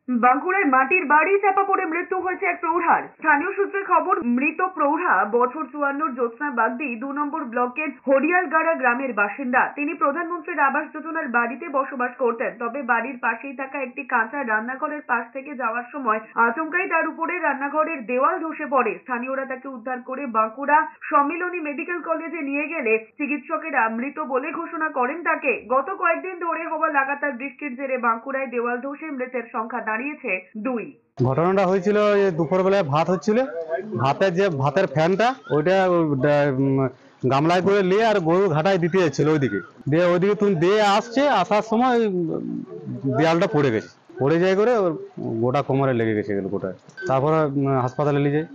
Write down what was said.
বাঁকুড়ায় মাটির বাড়ি চাপা পড়ে মৃত্যু হয়েছে এক প্রৌঢ়ার। স্থানীয় সূত্রে খবর, মৃত প্রৌঢ়া বছর 54 জ্যোৎস্না বাগদি 2 নম্বর ব্লকের হরিয়ালগাড়া গ্রামের বাসিন্দা। তিনি প্রধানমন্ত্রীর আবাস যোজনার বাড়িতে বসবাস করতেন। তবে বাড়ির পাশেই থাকা একটি কাঁচা রান্নাঘরের পাশ থেকে যাওয়ার সময় আচমকাই তার উপরে রান্নাঘরের দেওয়াল ধসে পড়ে। স্থানীয়রা তাকে উদ্ধার করে বাঁকুড়া সম্মিলনী মেডিকেল কলেজে নিয়ে গেলে চিকিৎসকেরা মৃত বলে ঘোষণা করেন তাকে। গত কয়েকদিন ধরে হওয়া লাগাতার বৃষ্টির জেরে বাঁকুড়ায় দেওয়াল ধসে মৃতের সংখ্যা দাঁড়িয়েছে 2। ঘটনাটা হয়েছিল দুপুর বেলায় ভাত হচ্ছিল, ভাতের ফ্যানটা ওইটা গামলায় করে নিয়ে আর গরু ঘাটায় দিতে যাচ্ছিল ওইদিকে তুমি দিয়ে আসার সময় ওই দেয়ালটা পড়ে গেছে, পড়ে যায় করে ওর গোটা কোমরে লেগে গেছে গোটা। তারপরে হাসপাতালে নিয়ে যায়।